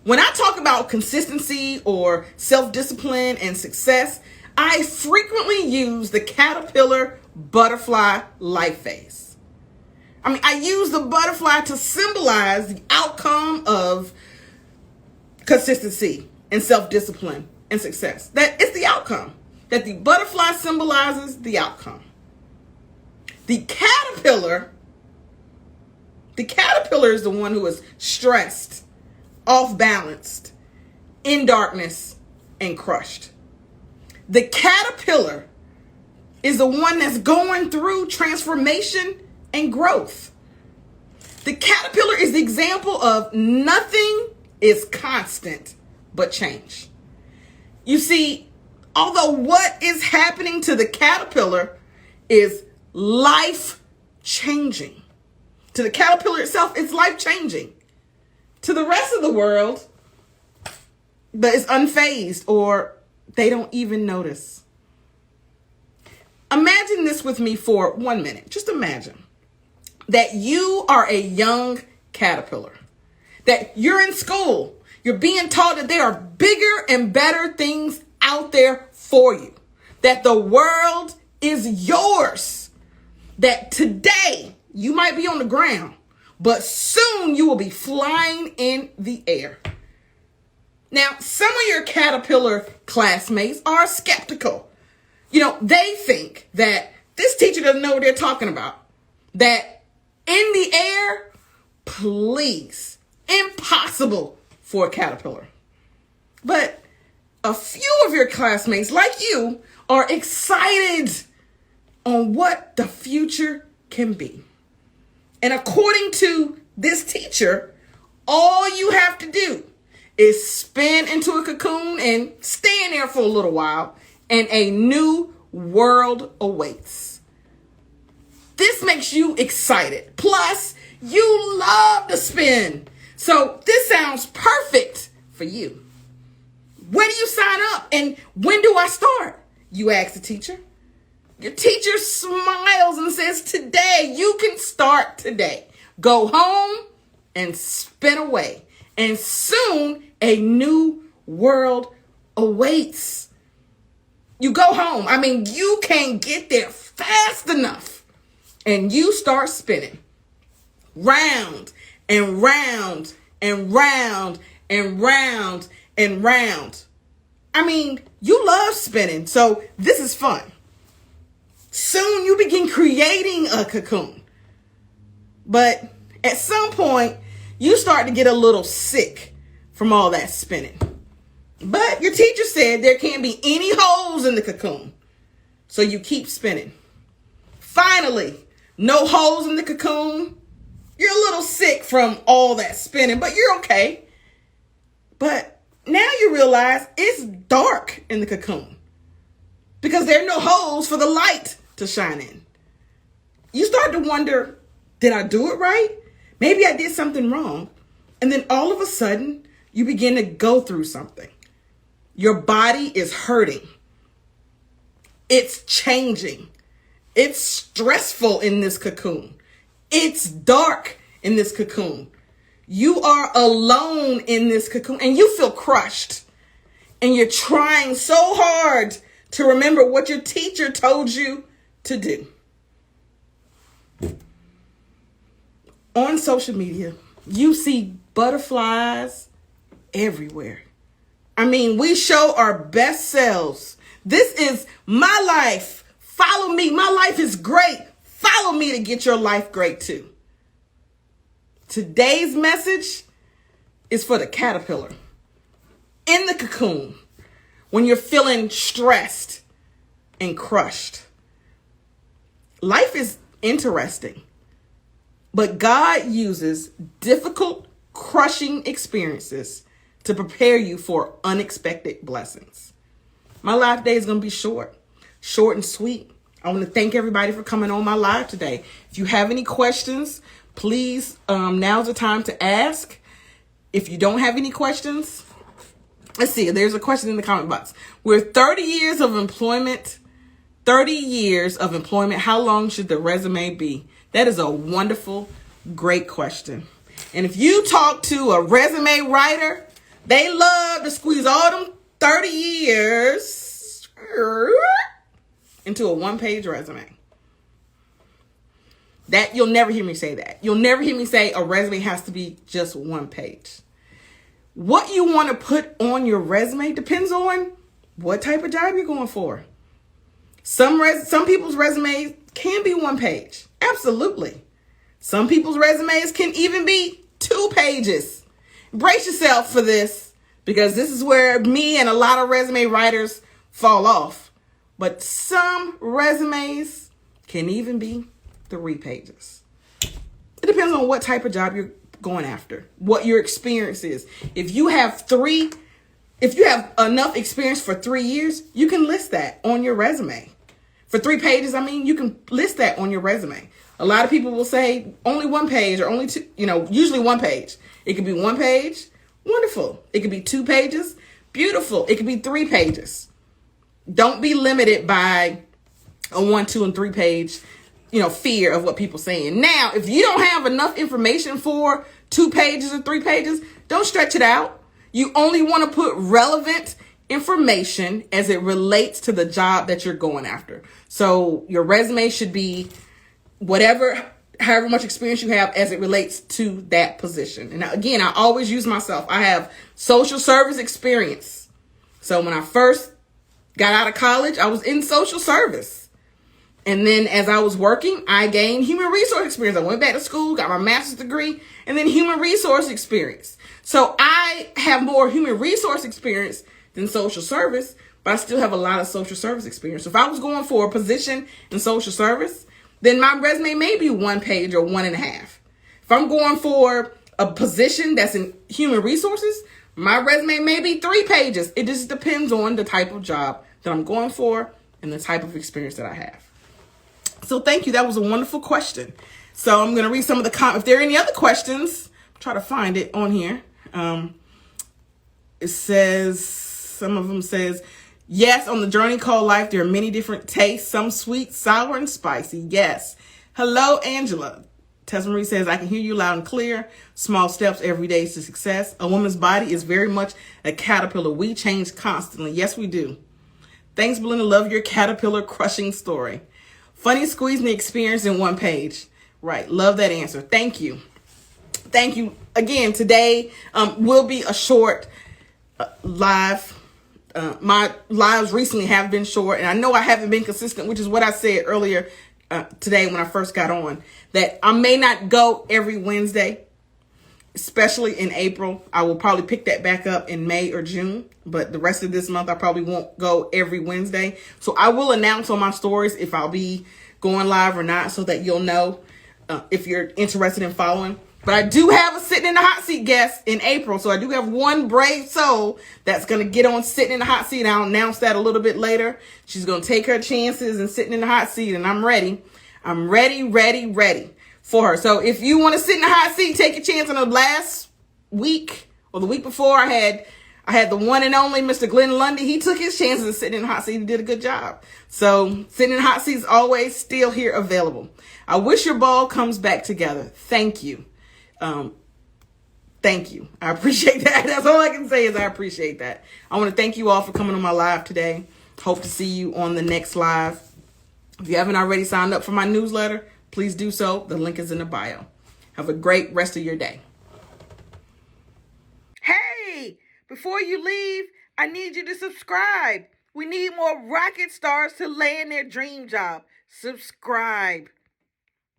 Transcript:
When I talk about consistency or self-discipline and success, I frequently use the caterpillar butterfly life phase. I use the butterfly to symbolize the outcome of consistency and self-discipline and success. That it's the outcome. That the butterfly symbolizes the outcome. The caterpillar is the one who is stressed, off-balanced, in darkness, and crushed. The caterpillar is the one that's going through transformation and growth. The caterpillar is the example of nothing is constant but change. You see, although what is happening to the caterpillar is life-changing. To the caterpillar itself, it's life-changing. To the rest of the world, that is unfazed or they don't even notice. Imagine this with me for 1 minute. Just imagine that you are a young caterpillar, that you're in school. You're being taught that there are bigger and better things out there for you, that the world is yours, that today you might be on the ground, but soon you will be flying in the air. Now, some of your caterpillar classmates are skeptical. They think that this teacher doesn't know what they're talking about, that in the air, please, impossible for a caterpillar. But a few of your classmates, like you, are excited on what the future can be. And according to this teacher, all you have to do is spin into a cocoon and stay in there for a little while, and a new world awaits. This makes you excited. Plus, you love to spin. So this sounds perfect for you. When do you sign up? And when do I start? You ask the teacher. Your teacher smiles and says, today, you can start today. Go home and spin away. And soon a new world awaits. You go home. You can't get there fast enough. And you start spinning. Round and round and round and round and round. You love spinning, so this is fun. Soon you begin creating a cocoon. But at some point, you start to get a little sick from all that spinning. But your teacher said there can't be any holes in the cocoon. So you keep spinning. Finally, no holes in the cocoon. You're a little sick from all that spinning, but you're okay. But now you realize it's dark in the cocoon because there are no holes for the light to shine in. You start to wonder, did I do it right? Maybe I did something wrong. And then all of a sudden, you begin to go through something. Your body is hurting. It's changing. It's stressful in this cocoon. It's dark in this cocoon. You are alone in this cocoon and you feel crushed. And you're trying so hard to remember what your teacher told you to do. On social media, you see butterflies everywhere. We show our best selves. This is my life. Follow me. My life is great. Follow me to get your life great too. Today's message is for the caterpillar. In the cocoon, when you're feeling stressed and crushed. Life is interesting, but God uses difficult, crushing experiences to prepare you for unexpected blessings. My live day is going to be short and sweet. I want to thank everybody for coming on my live today. If you have any questions, please, now's the time to ask. If you don't have any questions, let's see, there's a question in the comment box. We're 30 years of employment. How long should the resume be? That is a wonderful, great question. And if you talk to a resume writer, They love to squeeze all them 30 years into a one-page resume. That you'll never hear me say that. You'll never hear me say a resume has to be just one page. What you want to put on your resume depends on what type of job you're going for. Some people's resumes can be one page. Absolutely. Some people's resumes can even be 2 pages. Brace yourself for this, because this is where me and a lot of resume writers fall off. But some resumes can even be 3 pages. It depends on what type of job you're going after, what your experience is. If you have enough experience for 3 years, you can list that on your resume. For 3 pages, you can list that on your resume. A lot of people will say only 1 page or only 2, usually 1 page. It could be 1 page, wonderful. It could be 2 pages, beautiful. It could be 3 pages. Don't be limited by a 1, 2, and 3 page, fear of what people saying. Now, if you don't have enough information for 2 pages or 3 pages, don't stretch it out. You only want to put relevant information as it relates to the job that you're going after. So your resume should be however much experience you have as it relates to that position. And again, I always use myself. I have social service experience. So when I first got out of college, I was in social service. And then as I was working, I gained human resource experience. I went back to school, got my master's degree, and then human resource experience. So I have more human resource experience than social service, but I still have a lot of social service experience. So if I was going for a position in social service, then my resume may be 1 page or 1.5. If I'm going for a position that's in human resources, my resume may be 3 pages. It just depends on the type of job that I'm going for and the type of experience that I have. So thank you. That was a wonderful question. So I'm going to read some of the comments. If there are any other questions, try to find it on here. It says, some of them says, yes, on the journey called life, there are many different tastes, some sweet, sour, and spicy. Yes. Hello, Angela. Tessa Marie says, I can hear you loud and clear. Small steps every day to success. A woman's body is very much a caterpillar. We change constantly. Yes, we do. Thanks, Belinda. Love your caterpillar crushing story. Funny squeezing the experience in 1 page. Right. Love that answer. Thank you. Thank you. Again, today will be a short live. My lives recently have been short, and I know I haven't been consistent, which is what I said earlier today when I first got on, that I may not go every Wednesday, especially in April. I will probably pick that back up in May or June, but the rest of this month, I probably won't go every Wednesday. So I will announce on my stories if I'll be going live or not, so that you'll know if you're interested in following. But I do have a sitting in the hot seat guest in April. So I do have one brave soul that's going to get on sitting in the hot seat. I'll announce that a little bit later. She's going to take her chances and sitting in the hot seat, and I'm ready. I'm ready for her. So if you want to sit in the hot seat, take a chance. On the last week or the week before, I had the one and only Mr. Glenn Lundy. He took his chances of sitting in the hot seat. He did a good job. So sitting in the hot seat is always still here available. I wish your ball comes back together. Thank you. Thank you. I appreciate that. That's all I can say is I appreciate that. I want to thank you all for coming on my live today. Hope to see you on the next live. If you haven't already signed up for my newsletter, please do so. The link is in the bio. Have a great rest of your day. Hey, before you leave, I need you to subscribe. We need more rocket stars to land their dream job. Subscribe.